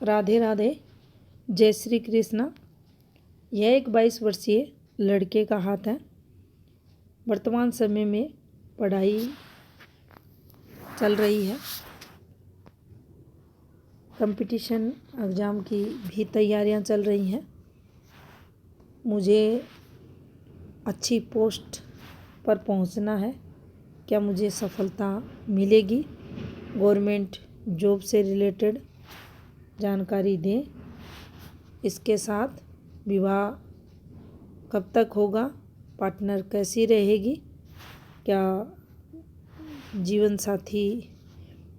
राधे राधे, जय श्री कृष्णा। यह एक 22 वर्षीय लड़के का हाथ है। वर्तमान समय में पढ़ाई चल रही है, कंपटीशन एग्ज़ाम की भी तैयारियां चल रही हैं। मुझे अच्छी पोस्ट पर पहुंचना है। क्या मुझे सफलता मिलेगी? गवर्नमेंट जॉब से रिलेटेड जानकारी दें। इसके साथ विवाह कब तक होगा? पार्टनर कैसी रहेगी? क्या जीवन साथी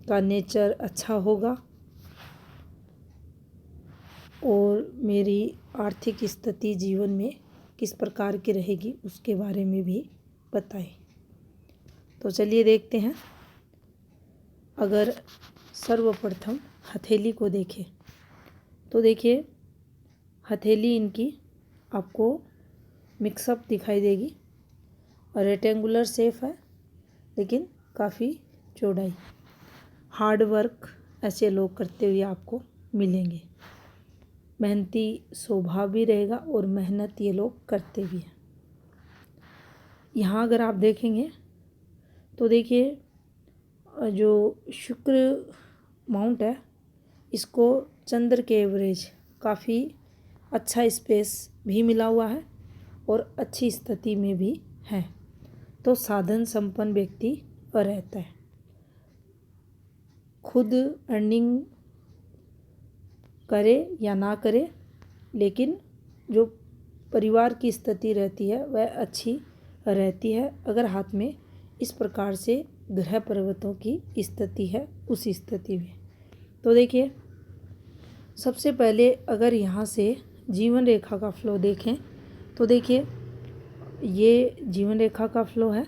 का नेचर अच्छा होगा? और मेरी आर्थिक स्थिति जीवन में किस प्रकार की रहेगी, उसके बारे में भी बताएं। तो चलिए देखते हैं। अगर सर्वप्रथम हथेली को देखें तो देखिए, हथेली इनकी आपको मिक्सअप दिखाई देगी और रेक्टेंगुलर शेप है, लेकिन काफ़ी चौड़ाई। हार्ड वर्क ऐसे लोग करते हुए आपको मिलेंगे। मेहनती स्वभाव भी रहेगा और मेहनत ये लोग करते भी हैं। यहाँ अगर आप देखेंगे तो देखिए, जो शुक्र माउंट है, इसको चंद्र के एवरेज काफ़ी अच्छा स्पेस भी मिला हुआ है और अच्छी स्थिति में भी है। तो साधन संपन्न व्यक्ति रहता है। खुद अर्निंग करे या ना करे, लेकिन जो परिवार की स्थिति रहती है वह अच्छी रहती है, अगर हाथ में इस प्रकार से ग्रह पर्वतों की स्थिति है उस स्थिति में। तो देखिए, सबसे पहले अगर यहाँ से जीवन रेखा का फ्लो देखें तो देखिए, ये जीवन रेखा का फ्लो है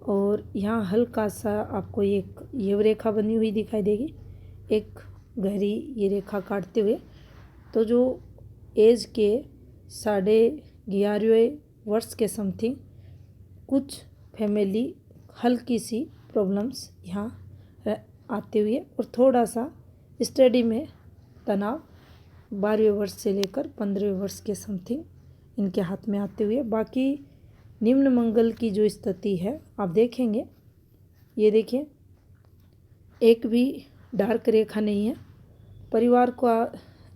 और यहाँ हल्का सा आपको एक ये रेखा बनी हुई दिखाई देगी, एक गहरी ये रेखा काटते हुए। तो जो एज के 11.5 वर्ष के समथिंग कुछ फैमिली हल्की सी प्रॉब्लम्स यहाँ आते हुए और थोड़ा सा स्टडी में तनाव 12वें वर्ष से लेकर 15वें वर्ष के समथिंग इनके हाथ में आते हुए। बाकी निम्न मंगल की जो स्थिति है आप देखेंगे, ये देखिए, एक भी डार्क रेखा नहीं है। परिवार का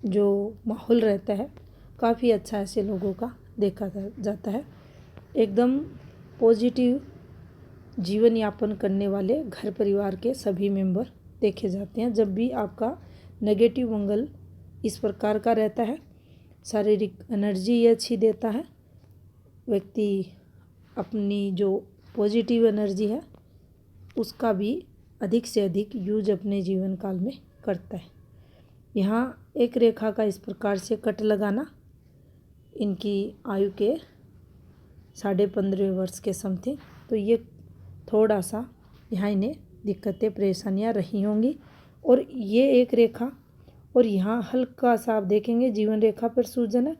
जो माहौल रहता है काफ़ी अच्छा ऐसे लोगों का देखा जाता है। एकदम पॉजिटिव जीवन यापन करने वाले घर परिवार के सभी मेंबर देखे जाते हैं। जब भी आपका नेगेटिव मंगल इस प्रकार का रहता है, शारीरिक एनर्जी ये अच्छी देता है। व्यक्ति अपनी जो पॉजिटिव एनर्जी है उसका भी अधिक से अधिक यूज अपने जीवन काल में करता है। यहाँ एक रेखा का इस प्रकार से कट लगाना इनकी आयु के 15.5 वर्ष के समथिंग, तो ये थोड़ा सा यहाँ इन्हें दिक्कतें परेशानियाँ रही होंगी। और ये एक रेखा और यहाँ हल्का सा आप देखेंगे जीवन रेखा पर सूजन है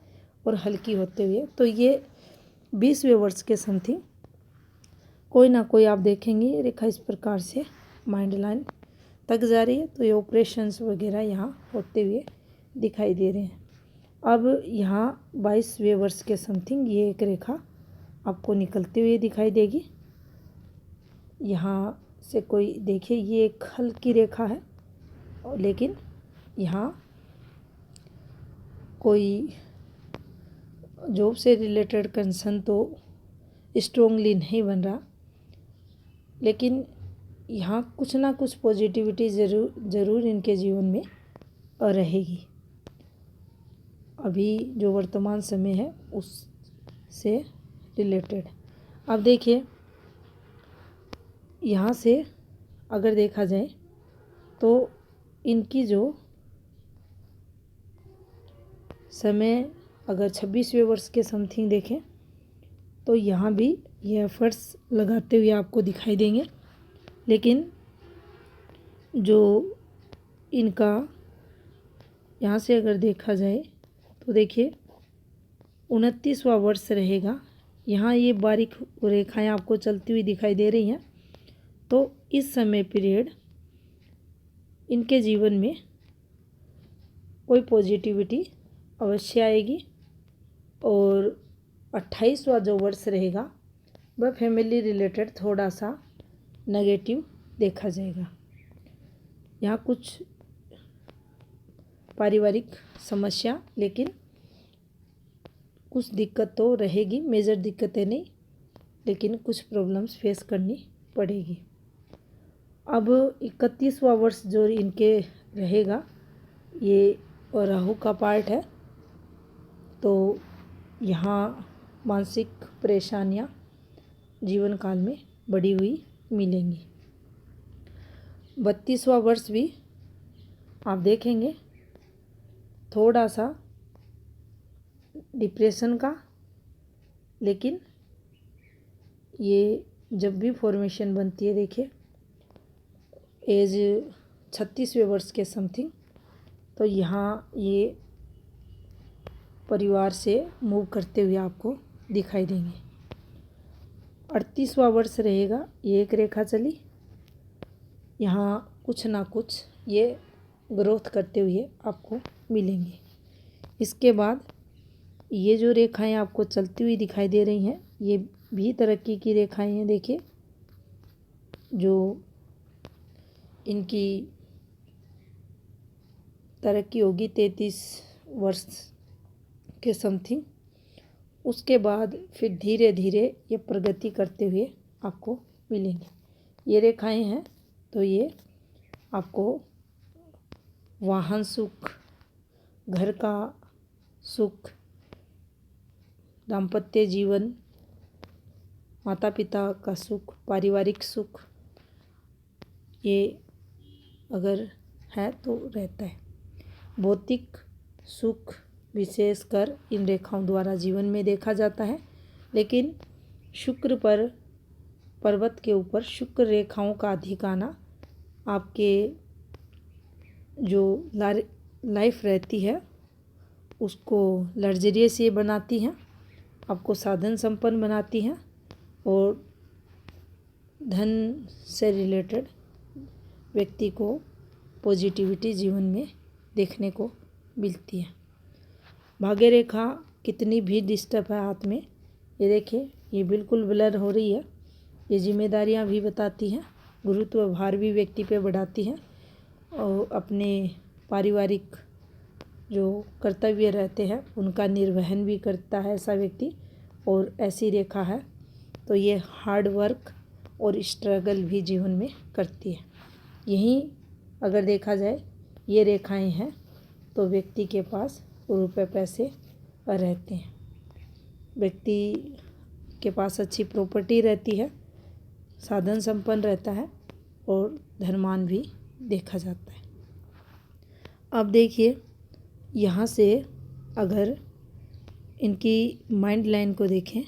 और हल्की होते हुए, तो ये 20वें वर्ष के समथिंग कोई ना कोई आप देखेंगे ये रेखा इस प्रकार से माइंड लाइन तक जा रही है। तो ये ऑपरेशंस वगैरह यहाँ होते हुए दिखाई दे रहे हैं। अब यहाँ 22वें वर्ष के समथिंग ये एक रेखा आपको निकलते हुए दिखाई देगी। यहाँ से कोई देखिए, ये एक हल्की रेखा है, लेकिन यहाँ कोई जॉब से रिलेटेड कंसर्न तो स्ट्रोंगली नहीं बन रहा, लेकिन यहाँ कुछ ना कुछ पॉजिटिविटी ज़रूर इनके जीवन में रहेगी। अभी जो वर्तमान समय है उससे रिलेटेड अब देखिए, यहाँ से अगर देखा जाए तो इनकी जो समय अगर 26वें वर्ष के समथिंग देखें तो यहाँ भी ये एफर्ट्स लगाते हुए आपको दिखाई देंगे। लेकिन जो इनका यहाँ से अगर देखा जाए तो देखिए 29वां वर्ष रहेगा। यहाँ ये बारीक रेखाएं आपको चलती हुई दिखाई दे रही हैं। तो इस समय पीरियड इनके जीवन में कोई पॉजिटिविटी अवश्य आएगी। और 28वां जो वर्ष रहेगा वह फैमिली रिलेटेड थोड़ा सा नेगेटिव देखा जाएगा। यहाँ कुछ पारिवारिक समस्या, लेकिन कुछ दिक्कत तो रहेगी, मेजर दिक्कतें नहीं, लेकिन कुछ प्रॉब्लम्स फेस करनी पड़ेगी। अब 31वां वर्ष जो इनके रहेगा ये राहु का पार्ट है, तो यहाँ मानसिक परेशानियाँ जीवन काल में बढ़ी हुई मिलेंगी। 32वां वर्ष भी आप देखेंगे थोड़ा सा डिप्रेशन का, लेकिन ये जब भी फॉर्मेशन बनती है, देखिए एज 36वें वर्ष के समथिंग, तो यहाँ ये परिवार से मूव करते हुए आपको दिखाई देंगे। 38वां वर्ष रहेगा, ये एक रेखा चली, यहाँ कुछ ना कुछ ये ग्रोथ करते हुए आपको मिलेंगे। इसके बाद ये जो रेखाएं आपको चलती हुई दिखाई दे रही हैं, ये भी तरक्की की रेखाएं हैं। देखिए जो इनकी तरक्की होगी 33 वर्ष के समथिंग, उसके बाद फिर धीरे धीरे ये प्रगति करते हुए आपको मिलेंगे। ये रेखाएं हैं, तो ये आपको वाहन सुख, घर का सुख, दाम्पत्य जीवन, माता पिता का सुख, पारिवारिक सुख, ये अगर है तो रहता है। भौतिक सुख विशेषकर इन रेखाओं द्वारा जीवन में देखा जाता है, लेकिन शुक्र पर पर्वत के ऊपर शुक्र रेखाओं का अधिक आना आपके जो लाइफ रहती है उसको लग्जरियस ये बनाती हैं, आपको साधन संपन्न बनाती हैं, और धन से रिलेटेड व्यक्ति को पॉजिटिविटी जीवन में देखने को मिलती है। भाग्य रेखा कितनी भी डिस्टर्ब है हाथ में, ये देखिए ये बिल्कुल ब्लर हो रही है। ये जिम्मेदारियां भी बताती हैं, गुरुत्व भार भी व्यक्ति पे बढ़ाती हैं, और अपने पारिवारिक जो कर्तव्य रहते हैं उनका निर्वहन भी करता है ऐसा व्यक्ति। और ऐसी रेखा है तो ये हार्ड वर्क और स्ट्रगल भी जीवन में करती है। यहीं अगर देखा जाए ये रेखाएं हैं तो व्यक्ति के पास रुपए पैसे रहते हैं, व्यक्ति के पास अच्छी प्रॉपर्टी रहती है, साधन संपन्न रहता है, और धनवान भी देखा जाता है। अब देखिए यहाँ से अगर इनकी माइंड लाइन को देखें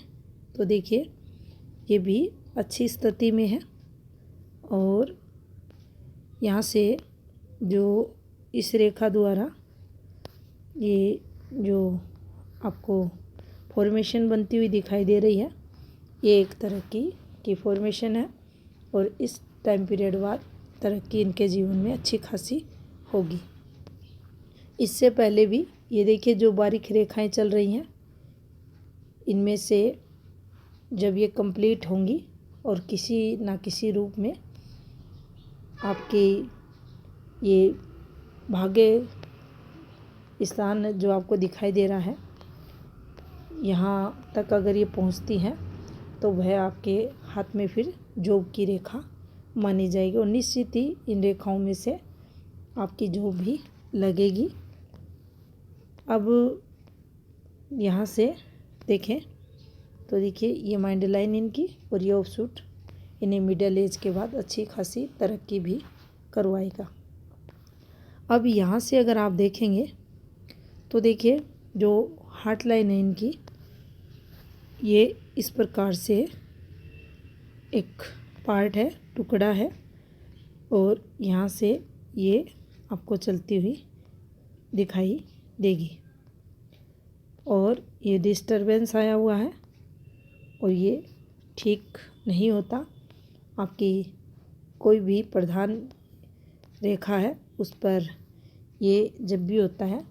तो देखिए ये भी अच्छी स्थिति में है, और यहाँ से जो इस रेखा द्वारा ये जो आपको फॉर्मेशन बनती हुई दिखाई दे रही है, ये एक तरक्की की फॉर्मेशन है, और इस टाइम पीरियड बाद तरक्की इनके जीवन में अच्छी खासी होगी। इससे पहले भी ये देखिए जो बारीक रेखाएं चल रही हैं, इनमें से जब ये कंप्लीट होंगी और किसी ना किसी रूप में आपकी ये भाग्य स्थान जो आपको दिखाई दे रहा है, यहाँ तक अगर ये पहुँचती हैं तो वह आपके हाथ में फिर जॉब की रेखा मानी जाएगी, और निश्चित ही इन रेखाओं में से आपकी जॉब भी लगेगी। अब यहाँ से देखें तो देखिए ये माइंड लाइन इनकी, और ये ऑफशूट इन्हें मिडिल एज के बाद अच्छी खासी तरक्की भी करवाएगा। अब यहाँ से अगर आप देखेंगे तो देखिए जो हार्ट लाइन है इनकी, ये इस प्रकार से एक पार्ट है, टुकड़ा है, और यहाँ से ये आपको चलती हुई दिखाई देगी, और ये डिस्टरबेंस आया हुआ है, और ये ठीक नहीं होता। आपकी कोई भी प्रधान रेखा है उस पर ये जब भी होता है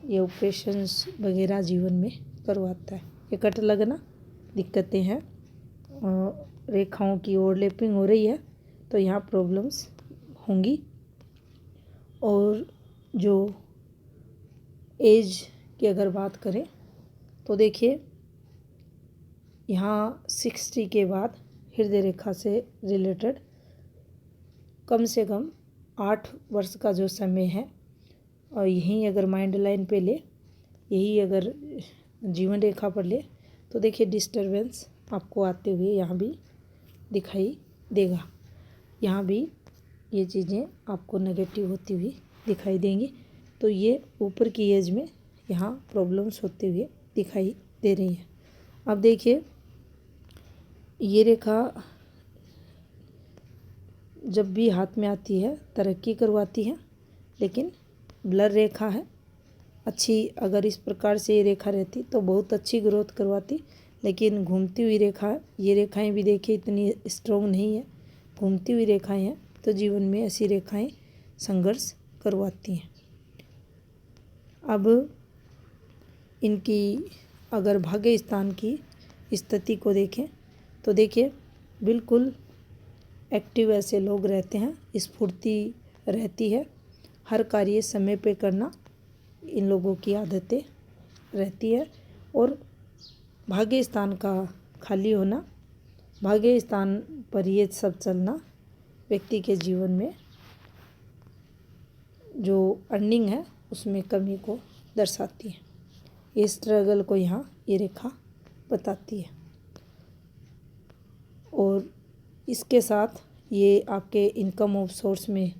ये ऑपरेशंस वगैरह जीवन में करवाता है। ये कट लगना दिक्कतें हैं, रेखाओं की ओवरलैपिंग हो रही है तो यहाँ प्रॉब्लम्स होंगी। और जो एज की अगर बात करें तो देखिए यहाँ 60 के बाद हृदय रेखा से रिलेटेड कम से कम 8 वर्ष का जो समय है, और यहीं अगर माइंड लाइन पे ले, यही अगर जीवन रेखा पर ले तो देखिए डिस्टरबेंस आपको आते हुए यहाँ भी दिखाई देगा। यहाँ भी ये चीज़ें आपको नेगेटिव होती हुई दिखाई देंगी। तो ये ऊपर की एज में यहाँ प्रॉब्लम्स होते हुए दिखाई दे रही हैं। अब देखिए ये रेखा जब भी हाथ में आती है तरक्की करवाती है, लेकिन ब्लर रेखा है। अच्छी अगर इस प्रकार से ये रेखा रहती तो बहुत अच्छी ग्रोथ करवाती, लेकिन घूमती हुई रेखा है। ये रेखाएं भी देखिए इतनी स्ट्रॉन्ग नहीं है, घूमती हुई रेखाएं हैं, तो जीवन में ऐसी रेखाएं संघर्ष करवाती हैं। अब इनकी अगर भाग्य स्थान की स्थिति को देखें तो देखिए बिल्कुल एक्टिव ऐसे लोग रहते हैं, स्फूर्ति रहती है, हर कार्य समय पे करना इन लोगों की आदतें रहती है। और भाग्य स्थान का खाली होना, भाग्य स्थान पर ये सब चलना व्यक्ति के जीवन में जो अर्निंग है उसमें कमी को दर्शाती है। ये स्ट्रगल को यहाँ ये रेखा बताती है। और इसके साथ ये आपके इनकम ऑफ सोर्स में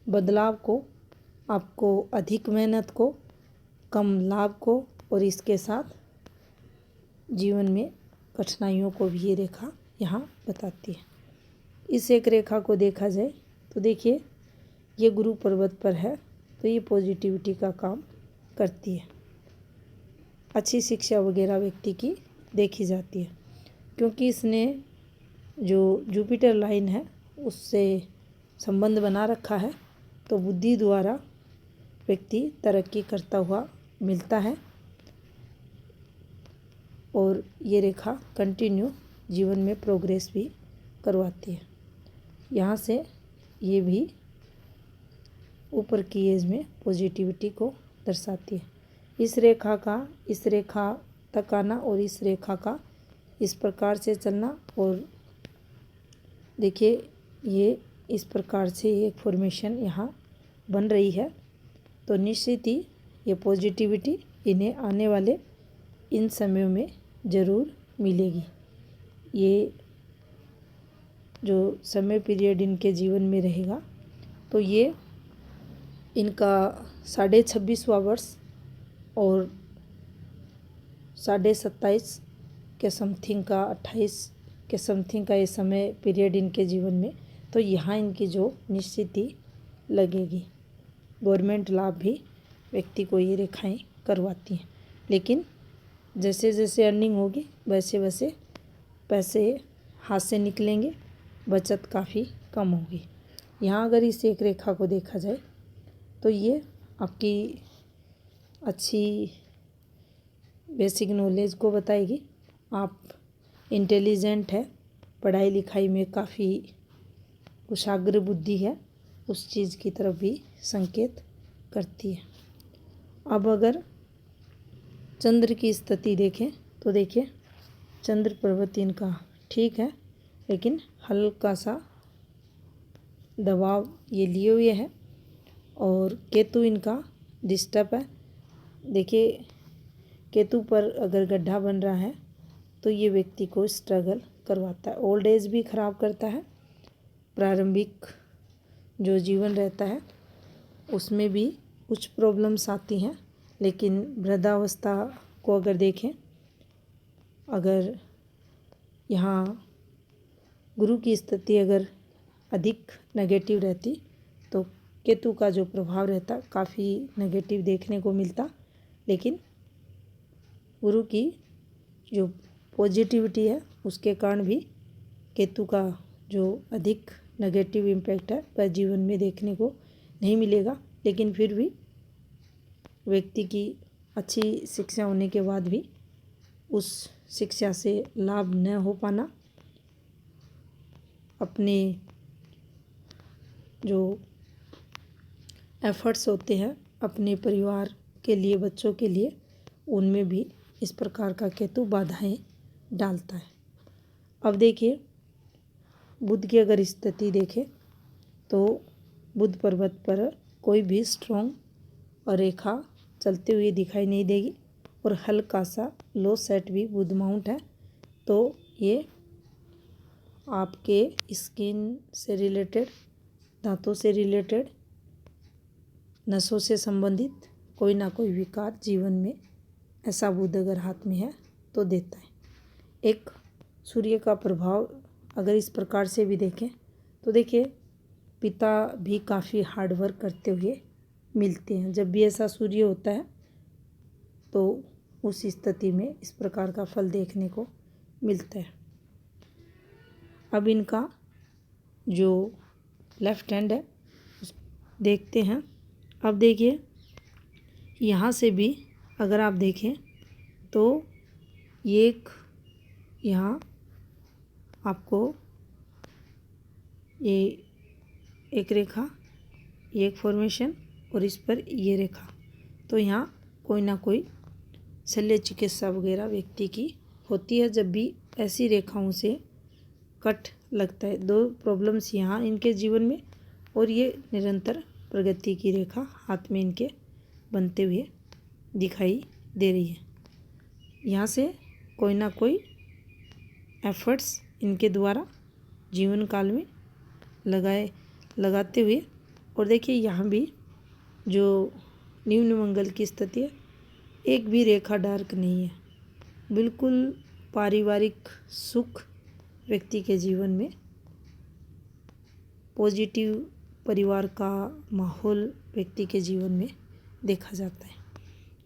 बदलाव को, आपको अधिक मेहनत को, कम लाभ को, और इसके साथ जीवन में कठिनाइयों को भी ये रेखा यहाँ बताती है। इस एक रेखा को देखा जाए तो देखिए ये गुरु पर्वत पर है, तो ये पॉजिटिविटी का काम करती है। अच्छी शिक्षा वगैरह व्यक्ति की देखी जाती है, क्योंकि इसने जो जुपिटर लाइन है उससे संबंध बना रखा है, तो बुद्धि द्वारा व्यक्ति तरक्की करता हुआ मिलता है। और ये रेखा कंटिन्यू जीवन में प्रोग्रेस भी करवाती है। यहाँ से ये भी ऊपर की एज में पॉजिटिविटी को दर्शाती है। इस रेखा तक आना और इस रेखा का इस प्रकार से चलना, और देखिए ये इस प्रकार से एक फॉर्मेशन यहाँ बन रही है, तो निश्चित ही ये पॉजिटिविटी इन्हें आने वाले इन समयों में ज़रूर मिलेगी। ये जो समय पीरियड इनके जीवन में रहेगा तो ये इनका 26वां वर्ष और 27.5 के समथिंग का 28 के समथिंग का ये समय पीरियड इनके जीवन में, तो यहाँ इनकी जो निश्चित ही लगेगी। गवर्नमेंट लाभ भी व्यक्ति को ये रेखाएं करवाती हैं, लेकिन जैसे जैसे अर्निंग होगी वैसे वैसे पैसे हाथ से निकलेंगे, बचत काफ़ी कम होगी। यहाँ अगर इस एक रेखा को देखा जाए तो ये आपकी अच्छी बेसिक नॉलेज को बताएगी। आप इंटेलिजेंट है, पढ़ाई लिखाई में काफ़ी कुशाग्र बुद्धि है, उस चीज़ की तरफ भी संकेत करती है। अब अगर चंद्र की स्थिति देखें तो देखिए चंद्र पर्वत इनका ठीक है, लेकिन हल्का सा दबाव ये लिए हुए है, और केतु इनका डिस्टर्ब है। देखिए केतु पर अगर गड्ढा बन रहा है तो ये व्यक्ति को स्ट्रगल करवाता है, ओल्ड एज भी ख़राब करता है। प्रारंभिक जो जीवन रहता है उसमें भी कुछ प्रॉब्लम्स आती हैं, लेकिन वृद्धावस्था को अगर देखें, अगर यहाँ गुरु की स्थिति अगर अधिक नेगेटिव रहती तो केतु का जो प्रभाव रहता काफ़ी नेगेटिव देखने को मिलता, लेकिन गुरु की जो पॉजिटिविटी है उसके कारण भी केतु का जो अधिक नेगेटिव इम्पैक्ट है वह जीवन में देखने को नहीं मिलेगा। लेकिन फिर भी व्यक्ति की अच्छी शिक्षा होने के बाद भी उस शिक्षा से लाभ न हो पाना, अपने जो एफर्ट्स होते हैं अपने परिवार के लिए, बच्चों के लिए, उनमें भी इस प्रकार का केतु बाधाएं डालता है। अब देखिए बुध की अगर स्थिति देखें तो बुध पर्वत पर कोई भी स्ट्रॉन्ग रेखा चलते हुए दिखाई नहीं देगी और हल्का सा लो सेट भी बुध माउंट है। तो ये आपके स्किन से रिलेटेड, दांतों से रिलेटेड, नसों से संबंधित कोई ना कोई विकार जीवन में ऐसा बुध अगर हाथ में है तो देता है। एक सूर्य का प्रभाव अगर इस प्रकार से भी देखें तो देखिए पिता भी काफ़ी हार्ड वर्क करते हुए मिलते हैं। जब भी ऐसा सूर्य होता है तो उस स्थिति में इस प्रकार का फल देखने को मिलता है। अब इनका जो लेफ्ट हैंड है देखते हैं। अब देखिए यहाँ से भी अगर आप देखें तो एक यहाँ आपको ये एक रेखा, एक फॉर्मेशन और इस पर ये रेखा, तो यहाँ कोई ना कोई शल्य चिकित्सा वगैरह व्यक्ति की होती है। जब भी ऐसी रेखाओं से कट लगता है, दो प्रॉब्लम्स यहाँ इनके जीवन में और ये निरंतर प्रगति की रेखा हाथ में इनके बनते हुए दिखाई दे रही है। यहाँ से कोई ना कोई एफर्ट्स इनके द्वारा जीवन काल में लगाते हुए, और देखिए यहाँ भी जो निम्न मंगल की स्थिति है, एक भी रेखा डार्क नहीं है, बिल्कुल पारिवारिक सुख व्यक्ति के जीवन में, पॉजिटिव परिवार का माहौल व्यक्ति के जीवन में देखा जाता है।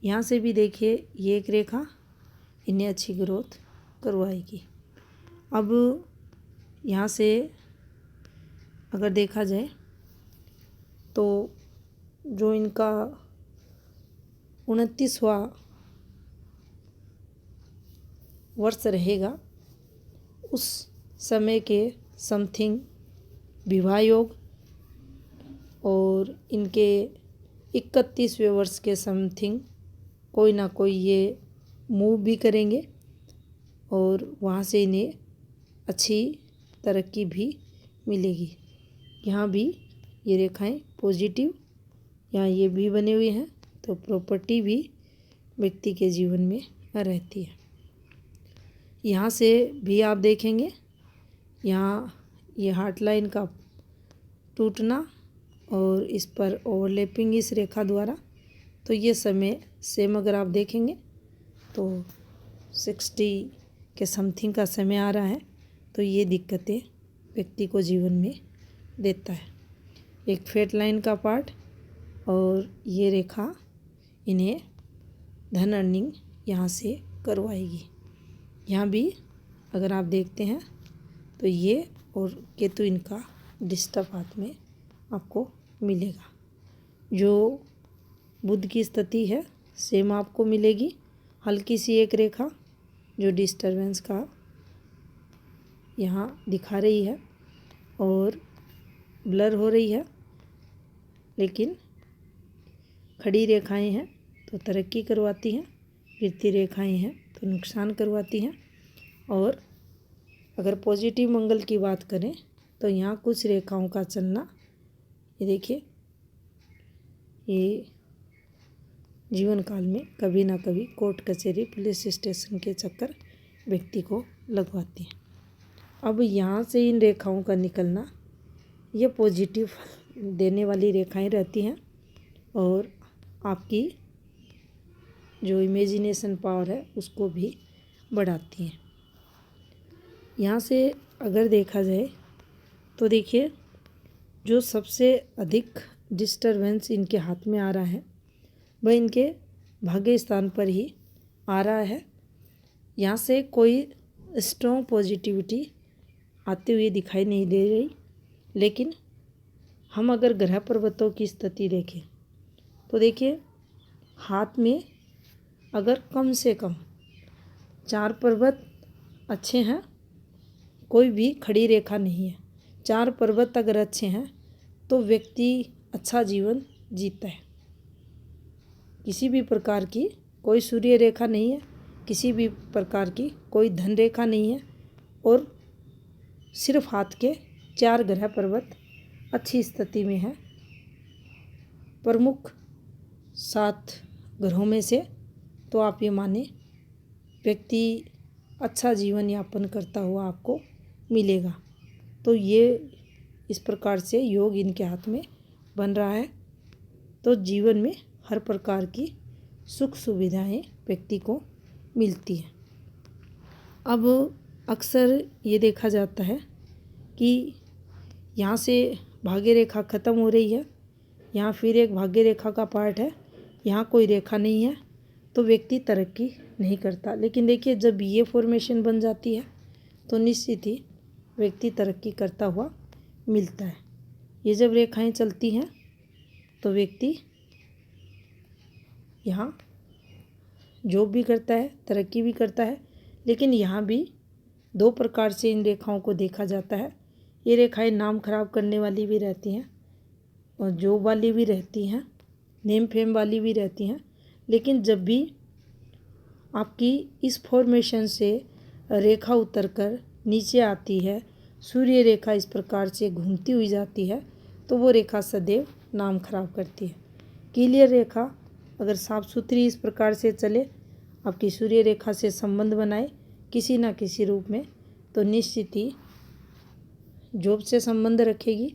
यहाँ से भी देखिए ये एक रेखा इन्हें अच्छी ग्रोथ करवाएगी। अब यहाँ से अगर देखा जाए तो जो इनका 29वां वर्ष रहेगा उस समय के समथिंग विवाह योग और इनके 31वें वर्ष के समथिंग कोई ना कोई ये मूव भी करेंगे और वहाँ से इन्हें अच्छी तरक्की भी मिलेगी। यहाँ भी ये रेखाएं पॉजिटिव यहाँ ये भी बने हुए हैं, तो प्रॉपर्टी भी व्यक्ति के जीवन में रहती है। यहाँ से भी आप देखेंगे यहाँ ये हार्ट लाइन का टूटना और इस पर ओवरलैपिंग इस रेखा द्वारा, तो ये समय सेम अगर आप देखेंगे तो 60 के समथिंग का समय आ रहा है। तो ये दिक्कतें व्यक्ति को जीवन में देता है। एक फेट लाइन का पार्ट और ये रेखा इन्हें धन अर्निंग यहाँ से करवाएगी। यहाँ भी अगर आप देखते हैं तो ये और केतु इनका डिस्टर्ब हाथ में आपको मिलेगा। जो बुध की स्थिति है सेम आपको मिलेगी, हल्की सी एक रेखा जो डिस्टर्बेंस का यहाँ दिखा रही है और ब्लर हो रही है, लेकिन खड़ी रेखाएं हैं तो तरक्की करवाती हैं, गिरती रेखाएं हैं तो नुकसान करवाती हैं। और अगर पॉजिटिव मंगल की बात करें तो यहाँ कुछ रेखाओं का चलना, ये देखिए ये जीवन काल में कभी ना कभी कोर्ट कचहरी पुलिस स्टेशन के चक्कर व्यक्ति को लगवाती हैं। अब यहाँ से इन रेखाओं का निकलना ये पॉजिटिव देने वाली रेखाएं रहती हैं और आपकी जो इमेजिनेशन पावर है उसको भी बढ़ाती हैं। यहाँ से अगर देखा जाए तो देखिए जो सबसे अधिक डिस्टरबेंस इनके हाथ में आ रहा है वह इनके भाग्य स्थान पर ही आ रहा है। यहाँ से कोई स्ट्रॉन्ग पॉजिटिविटी आती हुई दिखाई नहीं दे रही, लेकिन हम अगर ग्रह पर्वतों की स्थिति देखें तो देखिए हाथ में अगर कम से कम 4 पर्वत अच्छे हैं, कोई भी खड़ी रेखा नहीं है, 4 पर्वत अगर अच्छे हैं तो व्यक्ति अच्छा जीवन जीता है। किसी भी प्रकार की कोई सूर्य रेखा नहीं है, किसी भी प्रकार की कोई धन रेखा नहीं है, और सिर्फ हाथ के 4 ग्रह पर्वत अच्छी स्थिति में है। प्रमुख 7 ग्रहों में से तो आप ये माने व्यक्ति अच्छा जीवन यापन करता हुआ आपको मिलेगा। तो ये इस प्रकार से योग इनके हाथ में बन रहा है, तो जीवन में हर प्रकार की सुख सुविधाएं व्यक्ति को मिलती हैं। अब अक्सर ये देखा जाता है कि यहाँ से भाग्य रेखा ख़त्म हो रही है, यहाँ फिर एक भाग्य रेखा का पार्ट है, यहाँ कोई रेखा नहीं है, तो व्यक्ति तरक्की नहीं करता। लेकिन देखिए जब ये फॉर्मेशन बन जाती है तो निश्चित ही व्यक्ति तरक्की करता हुआ मिलता है। ये जब रेखाएं चलती हैं तो व्यक्ति यहाँ जॉब भी करता है, तरक्की भी करता है। लेकिन यहाँ भी 2 प्रकार से इन रेखाओं को देखा जाता है। ये रेखाएं नाम खराब करने वाली भी रहती हैं और जॉब वाली भी रहती हैं, नेम फेम वाली भी रहती हैं। लेकिन जब भी आपकी इस फॉर्मेशन से रेखा उतरकर नीचे आती है, सूर्य रेखा इस प्रकार से घूमती हुई जाती है, तो वो रेखा सदैव नाम खराब करती है। क्लियर रेखा अगर साफ सुथरी इस प्रकार से चले, आपकी सूर्य रेखा से संबंध बनाए किसी न किसी रूप में, तो निश्चित ही जॉब से संबंध रखेगी,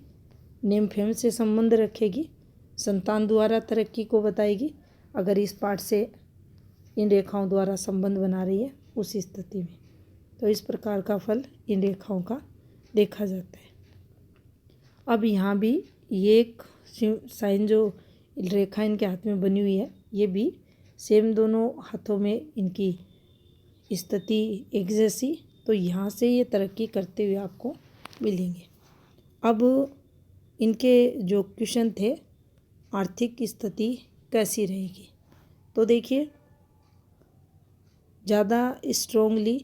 नेम फेम से संबंध रखेगी, संतान द्वारा तरक्की को बताएगी, अगर इस पाठ से इन रेखाओं द्वारा संबंध बना रही है उस स्थिति में। तो इस प्रकार का फल इन रेखाओं का देखा जाता है। अब यहाँ भी ये एक साइन जो रेखा इनके हाथ में बनी हुई है, ये भी सेम दोनों हाथों में इनकी स्थिति एक जैसी, तो यहाँ से ये तरक्की करते हुए आपको मिलेंगे। अब इनके जो क्वेश्चन थे, आर्थिक स्थिति कैसी रहेगी, तो देखिए ज़्यादा स्ट्रोंगली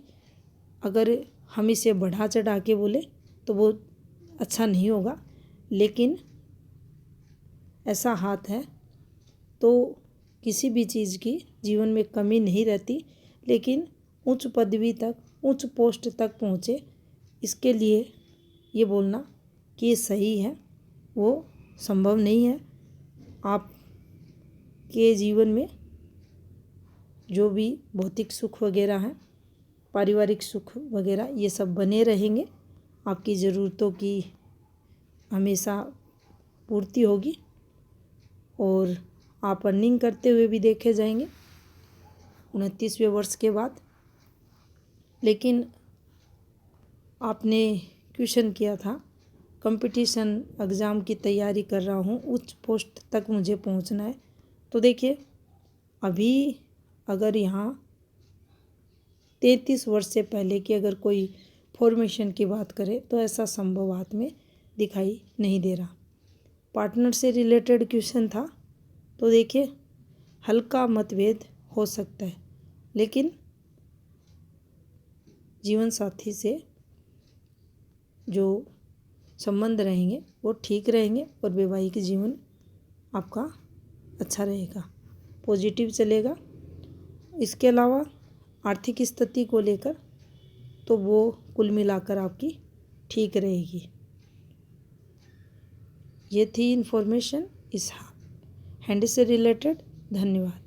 अगर हम इसे बढ़ा चढ़ा के बोले तो वो अच्छा नहीं होगा। लेकिन ऐसा हाथ है तो किसी भी चीज़ की जीवन में कमी नहीं रहती, लेकिन उच्च पदवी तक, उच्च पोस्ट तक पहुँचे, इसके लिए ये बोलना कि ये सही है वो संभव नहीं है। आपके जीवन में जो भी भौतिक सुख वगैरह हैं, पारिवारिक सुख वगैरह, ये सब बने रहेंगे। आपकी ज़रूरतों की हमेशा पूर्ति होगी और आप अर्निंग करते हुए भी देखे जाएंगे 29वें वर्ष के बाद। लेकिन आपने क्वेश्चन किया था कंपटीशन एग्ज़ाम की तैयारी कर रहा हूँ, उच्च पोस्ट तक मुझे पहुँचना है, तो देखिए अभी अगर यहाँ 33 वर्ष से पहले की अगर कोई फॉर्मेशन की बात करें तो ऐसा संभव हाथ में दिखाई नहीं दे रहा। पार्टनर से रिलेटेड क्वेश्चन था, तो देखिए हल्का मतभेद हो सकता है, लेकिन जीवन साथी से जो संबंध रहेंगे वो ठीक रहेंगे और वैवाहिक जीवन आपका अच्छा रहेगा, पॉजिटिव चलेगा। इसके अलावा आर्थिक स्थिति को लेकर तो वो कुल मिलाकर आपकी ठीक रहेगी। ये थी इन्फॉर्मेशन इस हैंड से रिलेटेड। धन्यवाद।